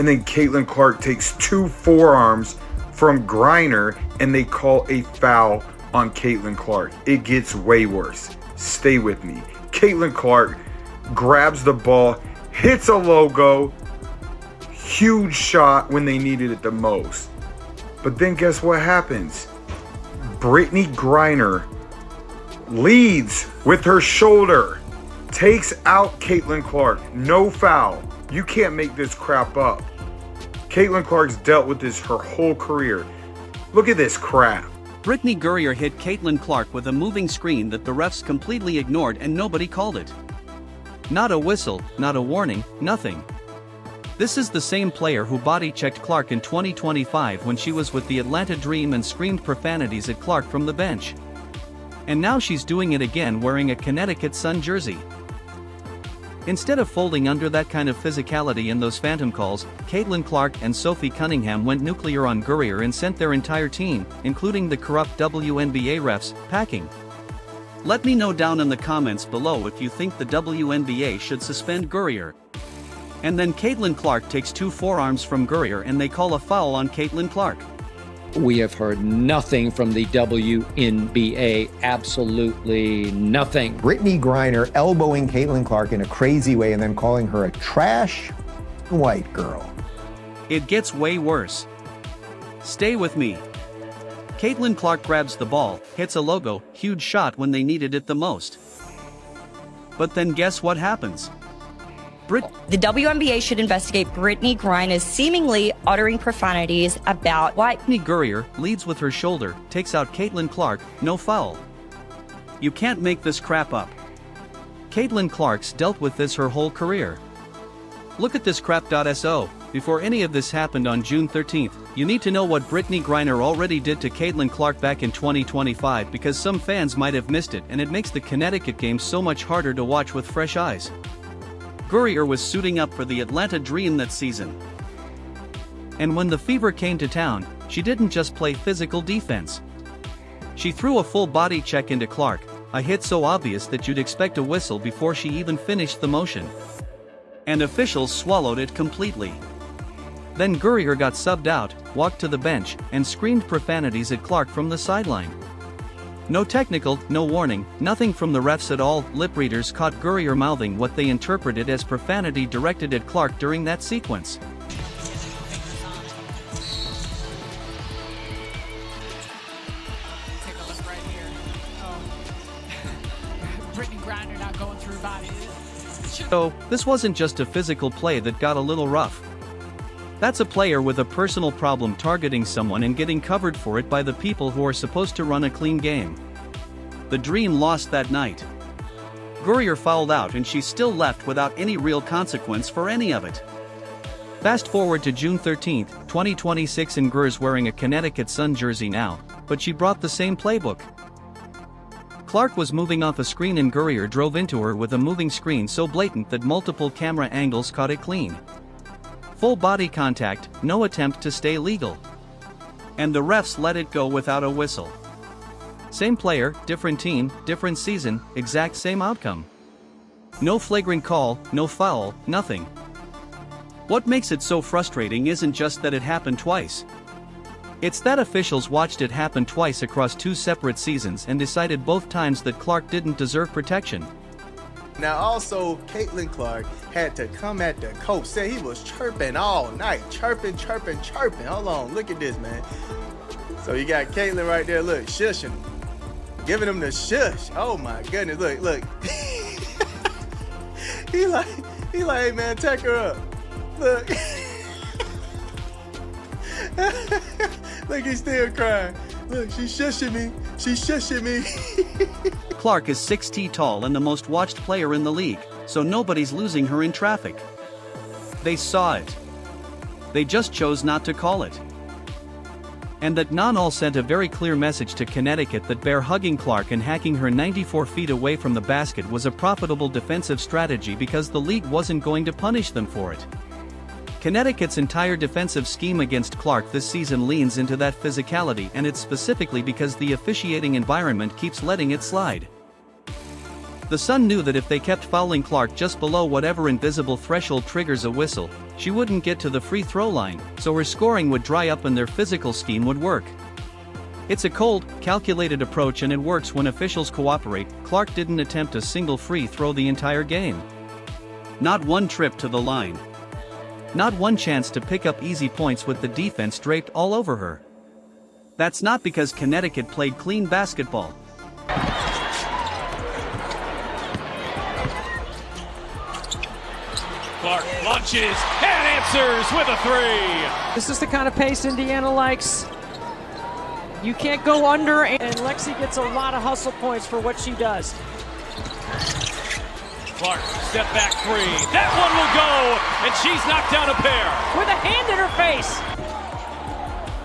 and then Caitlin Clark takes 2 forearms from Griner, and they call a foul on Caitlin Clark. It gets way worse. Stay with me. Caitlin Clark grabs the ball, hits a logo, huge shot when they needed it the most. But then guess what happens? Brittney Griner leads with her shoulder, takes out Caitlin Clark. No foul. You can't make this crap up. Caitlin Clark's dealt with this her whole career. Look at this crap. Brittney Griner hit Caitlin Clark with a moving screen that the refs completely ignored and nobody called it. Not a whistle, not a warning, nothing. This is the same player who body-checked Clark in 2025 when she was with the Atlanta Dream and screamed profanities at Clark from the bench. And now she's doing it again wearing a Connecticut Sun jersey. Instead of folding under that kind of physicality and those phantom calls, Caitlin Clark and Sophie Cunningham went nuclear on Griner and sent their entire team, including the corrupt WNBA refs, packing. Let me know down in the comments below if you think the WNBA should suspend Griner. And then Caitlin Clark takes 2 forearms from Griner and they call a foul on Caitlin Clark. We have heard nothing from the WNBA, absolutely nothing. Brittney Griner elbowing Caitlin Clark in a crazy way and then calling her a trash white girl. It gets way worse. Stay with me. Caitlin Clark grabs the ball, hits a logo, huge shot when they needed it the most. But then guess what happens? The WNBA should investigate Brittney Griner's seemingly uttering profanities about white. Brittney Griner leads with her shoulder, takes out Caitlin Clark, no foul. You can't make this crap up. Caitlin Clark's dealt with this her whole career. Look at this crap.so. Before any of this happened on June 13th, you need to know what Brittney Griner already did to Caitlin Clark back in 2025 because some fans might have missed it and it makes the Connecticut game so much harder to watch with fresh eyes. Griner was suiting up for the Atlanta Dream that season. And when the Fever came to town, she didn't just play physical defense. She threw a full body check into Clark, a hit so obvious that you'd expect a whistle before she even finished the motion. And officials swallowed it completely. Then Griner got subbed out, walked to the bench, and screamed profanities at Clark from the sideline. No technical, no warning, nothing from the refs at all. Lip readers caught Griner mouthing what they interpreted as profanity directed at Clark during that sequence. Take a look right here. Brittney Griner not going through bodies. So, this wasn't just a physical play that got a little rough. That's a player with a personal problem targeting someone and getting covered for it by the people who are supposed to run a clean game. The Dream lost that night. Griner fouled out and she's still left without any real consequence for any of it. Fast forward to June 13, 2026 and Griner's wearing a Connecticut Sun jersey now, but she brought the same playbook. Clark was moving off a screen and Griner drove into her with a moving screen so blatant that multiple camera angles caught it clean. Full body contact, no attempt to stay legal. And the refs let it go without a whistle. Same player, different team, different season, exact same outcome. No flagrant call, no foul, nothing. What makes it so frustrating isn't just that it happened twice. It's that officials watched it happen twice across 2 separate seasons and decided both times that Clark didn't deserve protection. Now also, Caitlin Clark had to come at the coach, said he was chirping all night, chirping. Hold on, look at this, man. So you got Caitlin right there, look, shushing, giving him the shush. Oh my goodness, look. he like, hey man, take her up. Look. Look, he's still crying. Look, she's shushing me. Clark is 6'2" tall and the most watched player in the league, so nobody's losing her in traffic. They saw it. They just chose not to call it. And that non-all sent a very clear message to Connecticut that bear hugging Clark and hacking her 94 feet away from the basket was a profitable defensive strategy because the league wasn't going to punish them for it. Connecticut's entire defensive scheme against Clark this season leans into that physicality, and it's specifically because the officiating environment keeps letting it slide. The Sun knew that if they kept fouling Clark just below whatever invisible threshold triggers a whistle, she wouldn't get to the free throw line, so her scoring would dry up and their physical scheme would work. It's a cold, calculated approach and it works when officials cooperate. Clark didn't attempt a single free throw the entire game. Not one trip to the line. Not one chance to pick up easy points with the defense draped all over her. That's not because Connecticut played clean basketball. Clark launches and answers with a three. This is the kind of pace Indiana likes. You can't go under, and Lexi gets a lot of hustle points for what she does. Clark, step back three. That one will go, and she's knocked down a pair. With a hand in her face.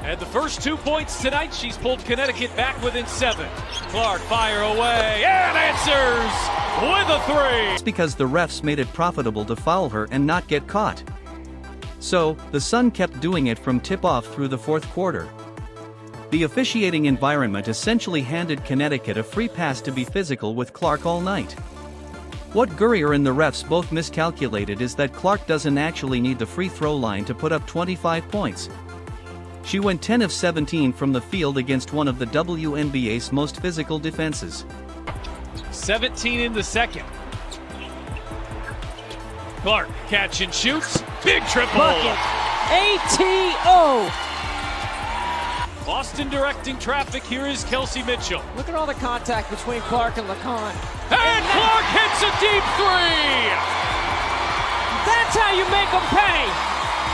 And the first 2 points tonight, she's pulled Connecticut back within 7. Clark, fire away, and answers with a three. It's because the refs made it profitable to foul her and not get caught. So, the Sun kept doing it from tip-off through the fourth quarter. The officiating environment essentially handed Connecticut a free pass to be physical with Clark all night. What Griner and the refs both miscalculated is that Clark doesn't actually need the free throw line to put up 25 points. She went 10 of 17 from the field against one of the WNBA's most physical defenses. 17 in the second. Clark, catch and shoots. Big triple. Bucket. ATO. Boston directing traffic. Here is Kelsey Mitchell. Look at all the contact between Clark and LeCon. And Clark hits a deep three. That's how you make them pay.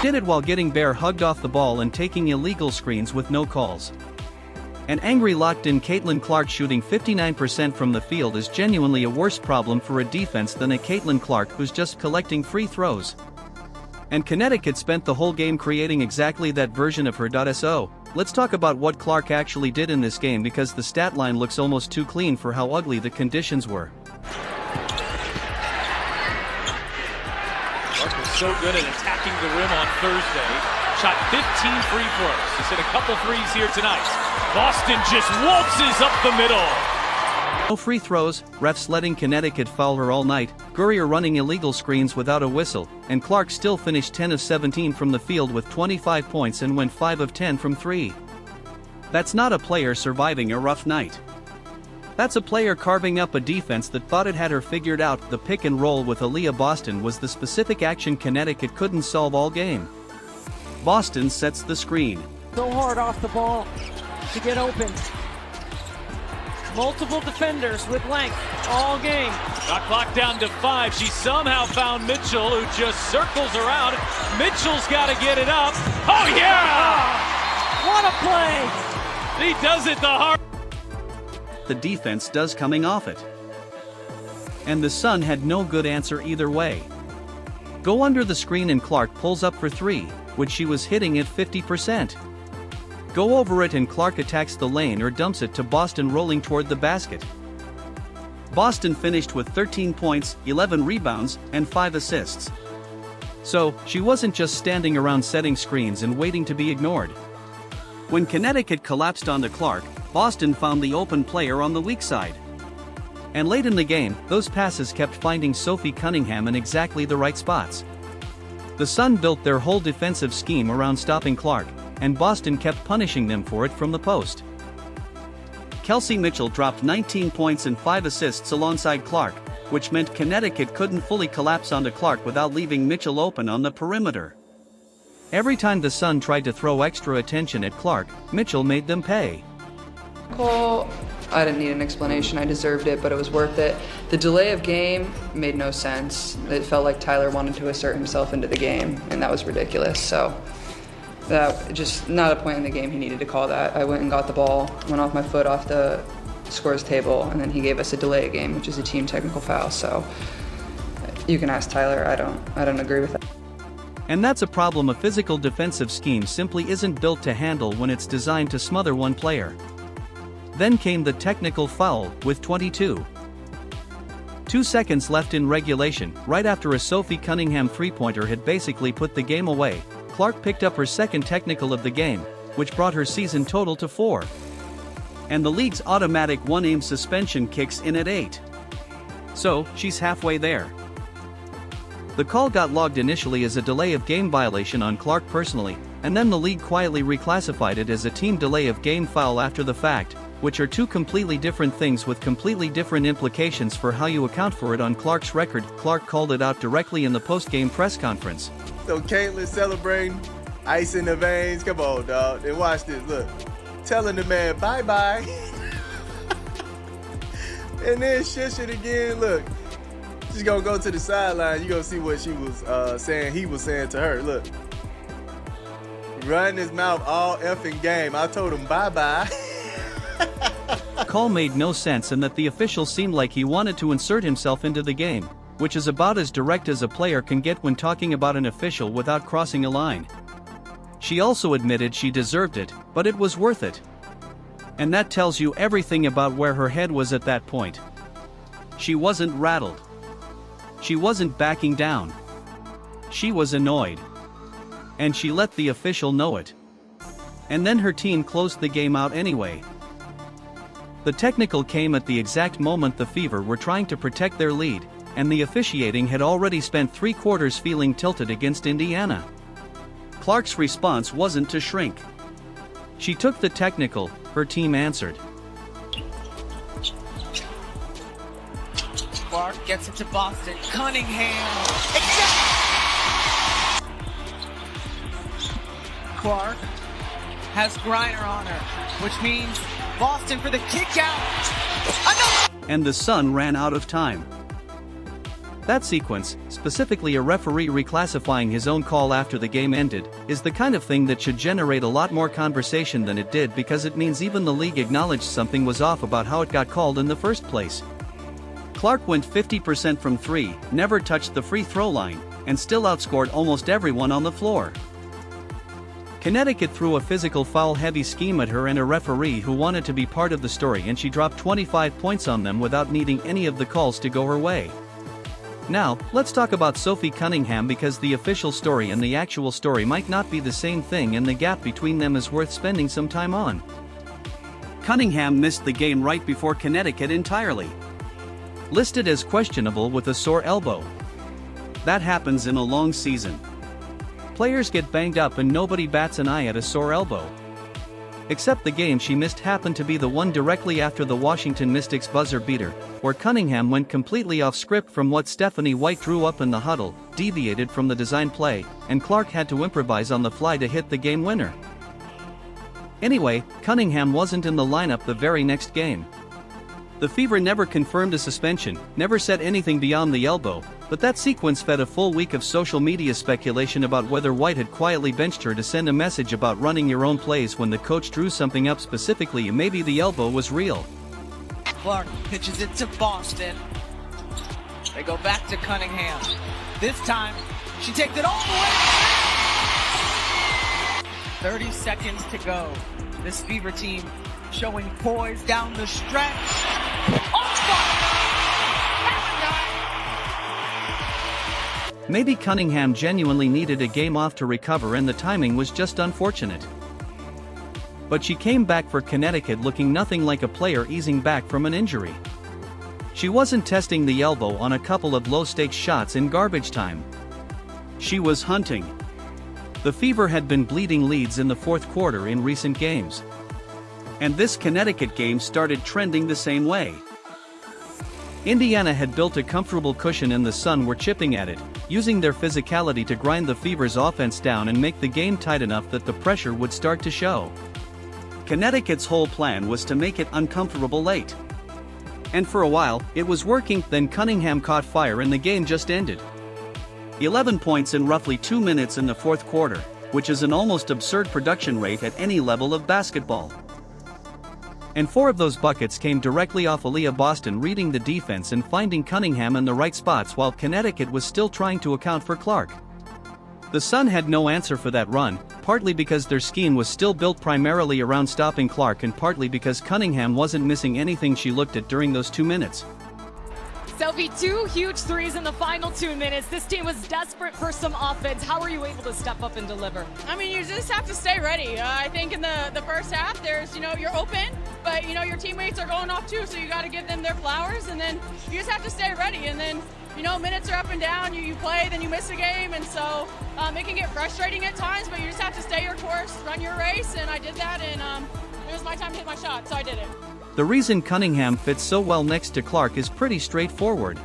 Did it while getting bare hugged off the ball and taking illegal screens with no calls. An angry locked-in Caitlin Clark shooting 59% from the field is genuinely a worse problem for a defense than a Caitlin Clark who's just collecting free throws. And Connecticut spent the whole game creating exactly that version of her. So, let's talk about what Clark actually did in this game because the stat line looks almost too clean for how ugly the conditions were. Clark was so good at attacking the rim on Thursday. Shot 15 free throws. He's hit a couple threes here tonight. Boston just waltzes up the middle. No free throws, refs letting Connecticut foul her all night, Griner running illegal screens without a whistle, and Clark still finished 10 of 17 from the field with 25 points and went 5 of 10 from 3. That's not a player surviving a rough night. That's a player carving up a defense that thought it had her figured out. The pick and roll with Aaliyah Boston was the specific action Connecticut couldn't solve all game. Boston sets the screen. So hard off the ball to get open. Multiple defenders with length all game. Got clock down to 5. She somehow found Mitchell, who just circles around. Mitchell's got to get it up. Oh, yeah! What a play! He does it the hard. The defense does coming off it. And the Sun had no good answer either way. Go under the screen and Clark pulls up for 3, which she was hitting at 50%. Go over it and Clark attacks the lane or dumps it to Boston rolling toward the basket. Boston finished with 13 points, 11 rebounds, and 5 assists. So, she wasn't just standing around setting screens and waiting to be ignored. When Connecticut collapsed onto Clark, Boston found the open player on the weak side. And late in the game, those passes kept finding Sophie Cunningham in exactly the right spots. The Sun built their whole defensive scheme around stopping Clark, and Boston kept punishing them for it from the post. Kelsey Mitchell dropped 19 points and 5 assists alongside Clark, which meant Connecticut couldn't fully collapse onto Clark without leaving Mitchell open on the perimeter. Every time the Sun tried to throw extra attention at Clark, Mitchell made them pay. I didn't need an explanation, I deserved it, but it was worth it. The delay of game made no sense. It felt like Tyler wanted to assert himself into the game, and that was ridiculous. So that just not a point in the game he needed to call that. I went and got the ball, went off my foot off the scores table, and then he gave us a delay game, which is a team technical foul. So you can ask Tyler, I don't agree with that. And that's a problem a physical defensive scheme simply isn't built to handle when it's designed to smother one player. Then came the technical foul, with 22 seconds left in regulation, right after a Sophie Cunningham three-pointer had basically put the game away. Clark picked up her second technical of the game, which brought her season total to 4. And the league's automatic one-aim suspension kicks in at 8. So, she's halfway there. The call got logged initially as a delay of game violation on Clark personally, and then the league quietly reclassified it as a team delay of game foul after the fact, which are two completely different things with completely different implications for how you account for it on Clark's record. Clark called it out directly in the post-game press conference. So Caitlyn celebrating, ice in the veins. Come on, dog. And watch this. Look, telling the man bye-bye. And then shush it again. Look, she's gonna go to the sideline. You gonna see what she was saying. He was saying to her. Look, running his mouth all effing game. I told him bye-bye. Call made no sense and that the official seemed like he wanted to insert himself into the game, which is about as direct as a player can get when talking about an official without crossing a line. She also admitted she deserved it, but it was worth it. And that tells you everything about where her head was at that point. She wasn't rattled. She wasn't backing down. She was annoyed. And she let the official know it. And then her team closed the game out anyway. The technical came at the exact moment the Fever were trying to protect their lead, and the officiating had already spent 3 quarters feeling tilted against Indiana. Clark's response wasn't to shrink. She took the technical, her team answered. Clark gets it to Boston. Cunningham. Clark has Griner on her, which means Boston for the kick out. And the Sun ran out of time. That sequence, specifically a referee reclassifying his own call after the game ended, is the kind of thing that should generate a lot more conversation than it did because it means even the league acknowledged something was off about how it got called in the first place. Clark went 50% from 3, never touched the free throw line, and still outscored almost everyone on the floor. Connecticut threw a physical foul-heavy scheme at her and a referee who wanted to be part of the story, and she dropped 25 points on them without needing any of the calls to go her way. Now, let's talk about Sophie Cunningham because the official story and the actual story might not be the same thing and the gap between them is worth spending some time on. Cunningham missed the game right before Connecticut entirely. Listed as questionable with a sore elbow. That happens in a long season. Players get banged up and nobody bats an eye at a sore elbow. Except the game she missed happened to be the one directly after the Washington Mystics buzzer beater, where Cunningham went completely off script from what Stephanie White drew up in the huddle, deviated from the design play, and Clark had to improvise on the fly to hit the game winner. Anyway, Cunningham wasn't in the lineup the very next game. The Fever never confirmed a suspension, never said anything beyond the elbow, but that sequence fed a full week of social media speculation about whether White had quietly benched her to send a message about running your own plays when the coach drew something up specifically and maybe the elbow was real. Clark pitches it to Boston. They go back to Cunningham. This time, she takes it all the way. 30 seconds to go. This Fever team showing poise down the stretch. Maybe Cunningham genuinely needed a game off to recover and the timing was just unfortunate. But she came back for Connecticut looking nothing like a player easing back from an injury. She wasn't testing the elbow on a couple of low-stakes shots in garbage time. She was hunting. The Fever had been bleeding leads in the fourth quarter in recent games. And this Connecticut game started trending the same way. Indiana had built a comfortable cushion and the Sun were chipping at it, using their physicality to grind the Fever's offense down and make the game tight enough that the pressure would start to show. Connecticut's whole plan was to make it uncomfortable late. And for a while, it was working, then Cunningham caught fire and the game just ended. 11 points in roughly 2 minutes in the fourth quarter, which is an almost absurd production rate at any level of basketball. And 4 of those buckets came directly off Aaliyah Boston reading the defense and finding Cunningham in the right spots while Connecticut was still trying to account for Clark. The Sun had no answer for that run, partly because their scheme was still built primarily around stopping Clark and partly because Cunningham wasn't missing anything she looked at during those 2 minutes. Sophie, 2 huge threes in the final 2 minutes. This team was desperate for some offense. How were you able to step up and deliver? I mean, you just have to stay ready. I think in the first half, you're open. but you know, your teammates are going off too, so you got to give them their flowers, and then you just have to stay ready. And then, you know, minutes are up and down, you play, then you miss a game, and so it can get frustrating at times, but you just have to stay your course, run your race, and I did that, and it was my time to hit my shot, so I did it. The reason Cunningham fits so well next to Clark is pretty straightforward.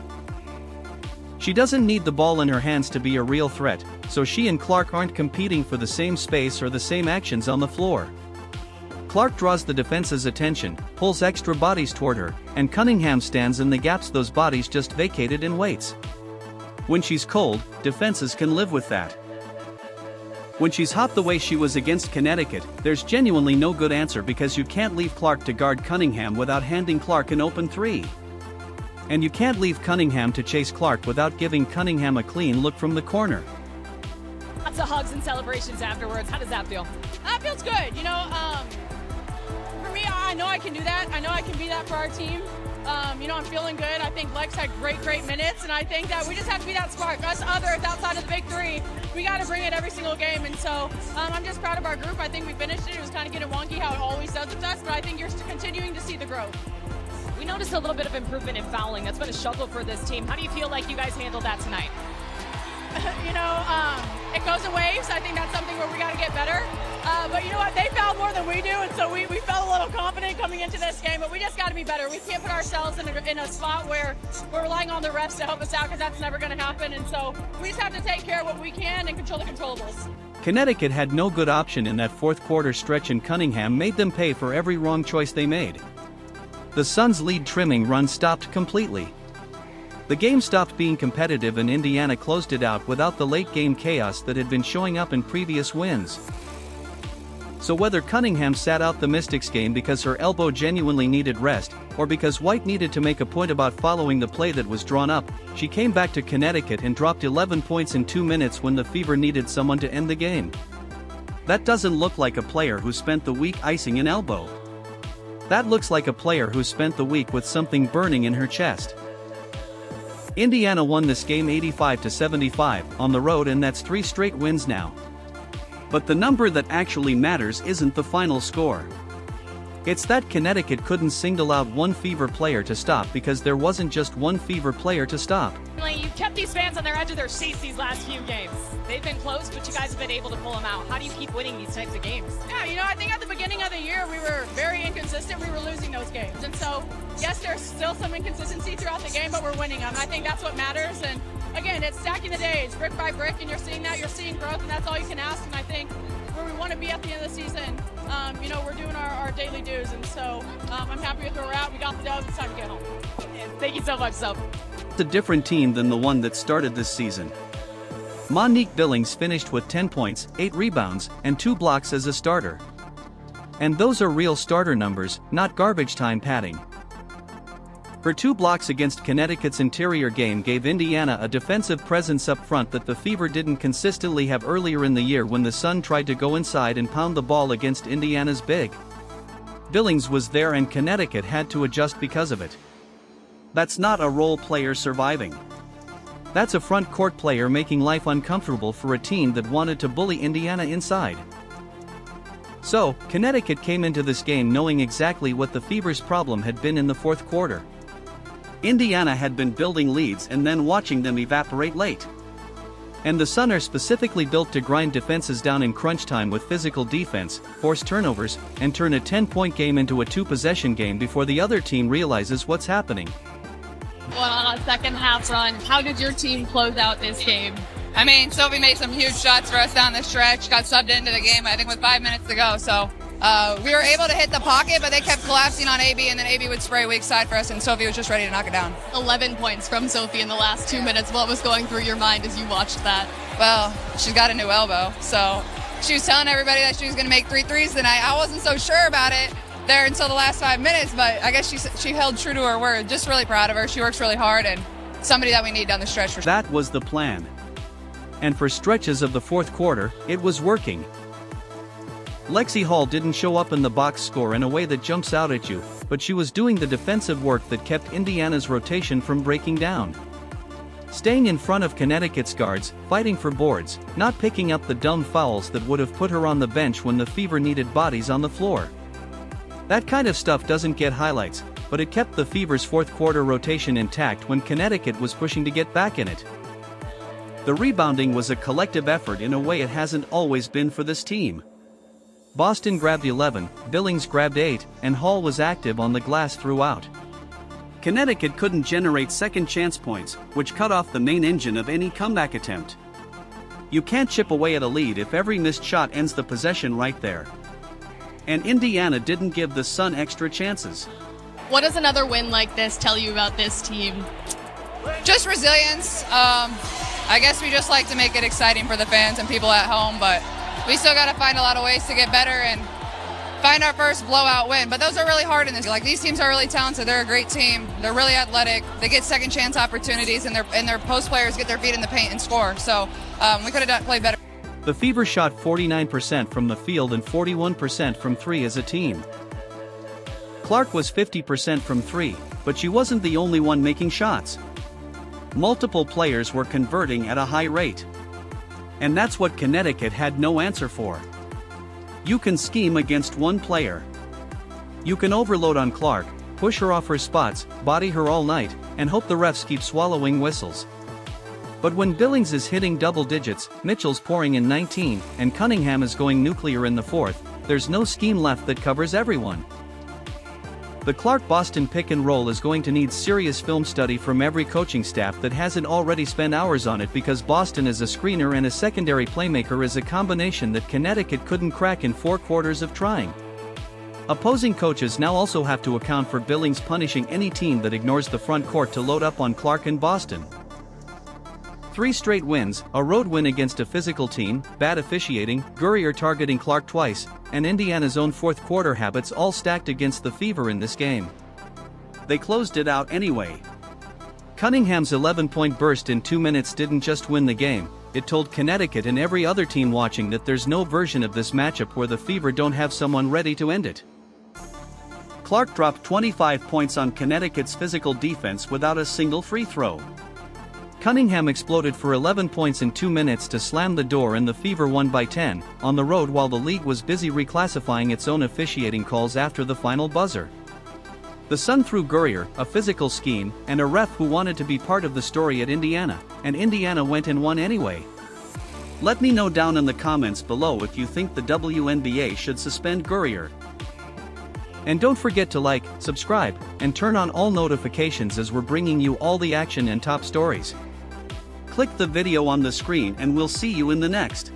She doesn't need the ball in her hands to be a real threat, so she and Clark aren't competing for the same space or the same actions on the floor. Clark draws the defense's attention, pulls extra bodies toward her, and Cunningham stands in the gaps those bodies just vacated and waits. When she's cold, defenses can live with that. When she's hot the way she was against Connecticut, there's genuinely no good answer because you can't leave Clark to guard Cunningham without handing Clark an open three. And you can't leave Cunningham to chase Clark without giving Cunningham a clean look from the corner. Lots of hugs and celebrations afterwards. How does that feel? That feels good. You know, for me, I know I can do that. I know I can be that for our team. You know, I'm feeling good. I think Lex had great minutes, and I think that we just have to be that spark. Us others outside of the big three, we got to bring it every single game, and so I'm just proud of our group. I think we finished it. It was kind of getting wonky how it always does with us, but I think you're continuing to see the growth. We noticed a little bit of improvement in fouling. That's been a struggle for this team. How do you feel like you guys handled that tonight? You know, it goes in waves. I think that's something where we got to get better. But you know what? They foul more than we do, and so we felt a little confident coming into this game, but we just got to be better. We can't put ourselves in a spot where we're relying on the refs to help us out, because that's never going to happen, and so we just have to take care of what we can and control the controllables. Connecticut had no good option in that fourth quarter stretch, and Cunningham made them pay for every wrong choice they made. The Suns' lead trimming run stopped completely. The game stopped being competitive and Indiana closed it out without the late-game chaos that had been showing up in previous wins. So whether Cunningham sat out the Mystics game because her elbow genuinely needed rest, or because White needed to make a point about following the play that was drawn up, she came back to Connecticut and dropped 11 points in 2 minutes when the Fever needed someone to end the game. That doesn't look like a player who spent the week icing an elbow. That looks like a player who spent the week with something burning in her chest. Indiana won this game 85-75 on the road, and that's 3 straight wins now. But the number that actually matters isn't the final score. It's that Connecticut couldn't single out one Fever player to stop, because there wasn't just one Fever player to stop. You've kept these fans on their edge of their seats these last few games. They've been close, but you guys have been able to pull them out. How do you keep winning these types of games? Yeah, you know, I think at the beginning of the year we were very inconsistent. We were losing those games. And so, yes, there's still some inconsistency throughout the game, but we're winning them. I think that's what matters. And again, it's stacking the days, brick by brick, and you're seeing that. You're seeing growth, and that's all you can ask. And I think where we want to be at the end of the season, you know, we're doing our daily dues. And so I'm happy with where we're at. We got the dub. It's time to get home. Thank you so much, Sophie. It's a different team than the one that started this season. Monique Billings finished with 10 points, 8 rebounds, and 2 blocks as a starter. And those are real starter numbers, not garbage time padding. Her 2 blocks against Connecticut's interior game gave Indiana a defensive presence up front that the Fever didn't consistently have earlier in the year when the Sun tried to go inside and pound the ball against Indiana's big. Billings was there and Connecticut had to adjust because of it. That's not a role player surviving. That's a front court player making life uncomfortable for a team that wanted to bully Indiana inside. So, Connecticut came into this game knowing exactly what the Fever's problem had been in the fourth quarter. Indiana had been building leads and then watching them evaporate late. And the Sun are specifically built to grind defenses down in crunch time with physical defense, force turnovers, and turn a 10-point game into a 2-possession game before the other team realizes what's happening. Going on a second half run, how did your team close out this game? I mean, Sophie made some huge shots for us down the stretch, got subbed into the game, I think, with 5 minutes to go. So we were able to hit the pocket, but they kept collapsing on AB, and then AB would spray weak side for us, and Sophie was just ready to knock it down. 11 points from Sophie in the last 2 minutes. What was going through your mind as you watched that? Well, she's got a new elbow, so she was telling everybody that she was going to make 3 threes tonight. I wasn't so sure about it there until the last 5 minutes, but I guess she held true to her word. Just really proud of her. She works really hard, and somebody that we need down the stretch for sure. That was the plan. And for stretches of the fourth quarter, it was working. Lexi Hall didn't show up in the box score in a way that jumps out at you, but she was doing the defensive work that kept Indiana's rotation from breaking down. Staying in front of Connecticut's guards, fighting for boards, not picking up the dumb fouls that would have put her on the bench when the Fever needed bodies on the floor. That kind of stuff doesn't get highlights, but it kept the Fever's fourth quarter rotation intact when Connecticut was pushing to get back in it. The rebounding was a collective effort in a way it hasn't always been for this team. Boston grabbed 11, Billings grabbed 8, and Hall was active on the glass throughout. Connecticut couldn't generate second chance points, which cut off the main engine of any comeback attempt. You can't chip away at a lead if every missed shot ends the possession right there. And Indiana didn't give the Sun extra chances. What does another win like this tell you about this team? Just resilience. I guess we just like to make it exciting for the fans and people at home, but we still got to find a lot of ways to get better and find our first blowout win. But those are really hard in this. Like, these teams are really talented. They're a great team. They're really athletic. They get second chance opportunities, and their post players get their feet in the paint and score. So we could have played better. The Fever shot 49% from the field and 41% from 3 as a team. Clark was 50% from 3, but she wasn't the only one making shots. Multiple players were converting at a high rate. And that's what Connecticut had no answer for. You can scheme against one player. You can overload on Clark, push her off her spots, body her all night, and hope the refs keep swallowing whistles. But when Billings is hitting double digits, Mitchell's pouring in 19, and Cunningham is going nuclear in the fourth, there's no scheme left that covers everyone. The Clark-Boston pick and roll is going to need serious film study from every coaching staff that hasn't already spent hours on it, because Boston as a screener and a secondary playmaker is a combination that Connecticut couldn't crack in 4 quarters of trying. Opposing coaches now also have to account for Billings punishing any team that ignores the front court to load up on Clark and Boston. 3 straight wins, a road win against a physical team, bad officiating, Griner targeting Clark twice, and Indiana's own fourth quarter habits all stacked against the Fever in this game. They closed it out anyway. Cunningham's 11-point burst in 2 minutes didn't just win the game, it told Connecticut and every other team watching that there's no version of this matchup where the Fever don't have someone ready to end it. Clark dropped 25 points on Connecticut's physical defense without a single free throw. Cunningham exploded for 11 points in 2 minutes to slam the door, and the Fever won by 10, on the road, while the league was busy reclassifying its own officiating calls after the final buzzer. The Sun threw Griner, a physical scheme, and a ref who wanted to be part of the story at Indiana, and Indiana went and won anyway. Let me know down in the comments below if you think the WNBA should suspend Griner. And don't forget to like, subscribe, and turn on all notifications as we're bringing you all the action and top stories. Click the video on the screen and we'll see you in the next.